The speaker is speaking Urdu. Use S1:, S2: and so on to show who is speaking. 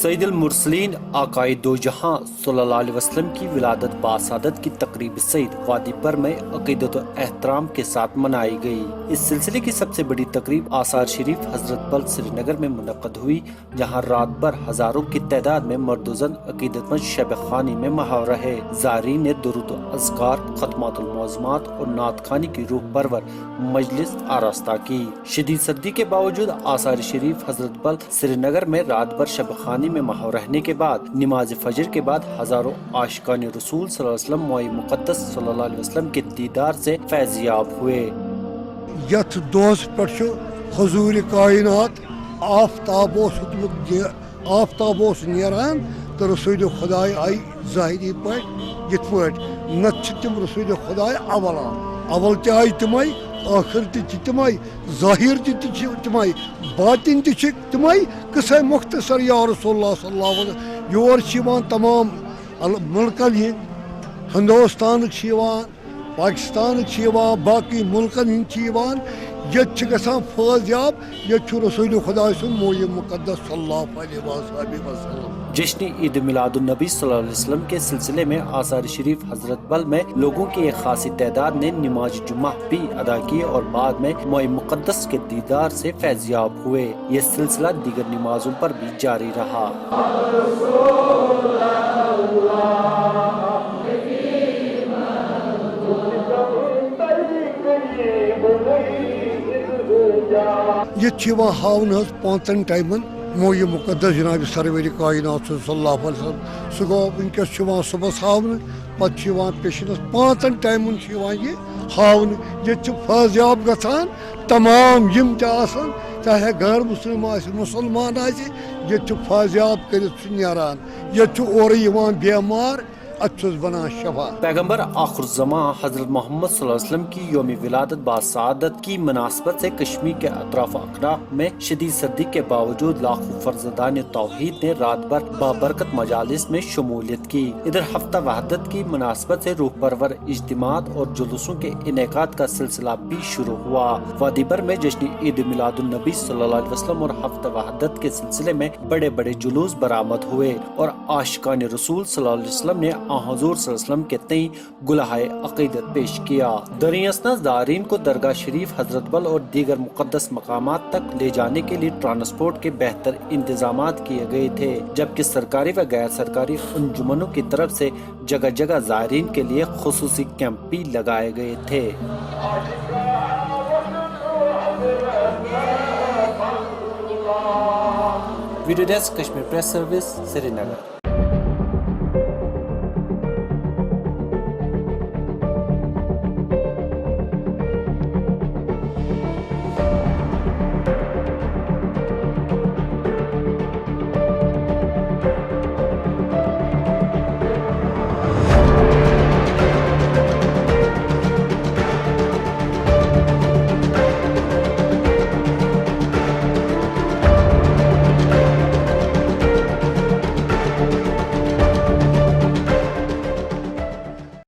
S1: سید المرسلین آقائے دو جہاں صلی اللہ علیہ وسلم کی ولادت باسعادت کی تقریب سعید وادی پر میں عقیدت و احترام کے ساتھ منائی گئی۔ اس سلسلے کی سب سے بڑی تقریب آثار شریف حضرت بل سری نگر میں منعقد ہوئی، جہاں رات بھر ہزاروں کی تعداد میں مرد و زن عقیدت مند شب خوانی میں محو رہے۔ زائرین نے درود و اذکار، ختمات المعظمات اور نعت خوانی کی روح پرور مجلس آراستہ کی۔ شدید سردی کے باوجود آثار شریف حضرت بل سری نگر میں رات بھر شب خوانی میں محو رہنے کے بعد نماز فجر کے بعد ہزاروں عاشقان رسول صلی اللہ علیہ وسلم موئے مقدس صلی اللہ علیہ وسلم کے دیدار سے فیض یاب ہوئے۔
S2: یت دوس پہ حضور کائنات آفتاب نیران تو رسول خدا آئی ظاہری پہ یت پہ نت تم رسول خدا اول تہ آئی تمے آخر تمے ظاہر تمے باطن تمے قصہ مختصر یا رسول اللہ صلی اللہ علیہ وسلم یور تمام ملکن ہند ہندوستان پاکستان باقی ملکن ہند یت گژھان فوج یاب یت رسول خدا سن موئے مقدس صلی اللہ علیہ وسلم۔
S1: جشن عید میلاد النبی صلی اللہ علیہ وسلم کے سلسلے میں آثار شریف حضرت بل میں لوگوں کی ایک خاصی تعداد نے نماز جمعہ بھی ادا کی اور بعد میں موئے مقدس کے دیدار سے فیض یاب ہوئے۔ یہ سلسلہ دیگر نمازوں پر بھی جاری رہا۔
S2: یہ ہاؤن پانچن ٹائمن موئے مقدس جناب سرور کائنات صلی اللہ علیہ وسلم سہ گو ونکس صبح ہاؤن پتہ پیشنس پانچن ٹائمن یہ ہاؤن یہ فیضیاب گھان تمام یم تان چاہے غیر مسلم مسلمان یہ فیضیاب کرت نیران یہ اور بیمار اتھس بنا شفا۔
S1: پیغمبر آخر الزمان حضرت محمد صلی اللہ علیہ وسلم کی یوم ولادت باسعادت کی مناسبت سے کشمیر کے اطراف و اکناف میں شدید سردی کے باوجود لاکھوں فرزندان توحید نے رات بھر بابرکت مجالس میں شمولیت کی۔ ادھر ہفتہ وحدت کی مناسبت سے روح پرور اجتماعات اور جلوسوں کے انعقاد کا سلسلہ بھی شروع ہوا۔ وادی بھر میں جشن عید میلاد النبی صلی اللہ علیہ وسلم اور ہفتہ وحدت کے سلسلے میں بڑے بڑے جلوس برآمد ہوئے اور عاشقان رسول صلی اللہ علیہ وسلم نے حضور صلی اللہ علیہ وسلم کے تئیں گلہائے عقیدت پیش کیا۔ دریں اثنا زائرین کو درگاہ شریف حضرت بل اور دیگر مقدس مقامات تک لے جانے کے لیے ٹرانسپورٹ کے بہتر انتظامات کیے گئے تھے، جبکہ سرکاری و غیر سرکاری انجمنوں کی طرف سے جگہ جگہ زائرین کے لیے خصوصی کیمپ بھی لگائے گئے تھے۔ Video desk Kashmir press service سری نگر۔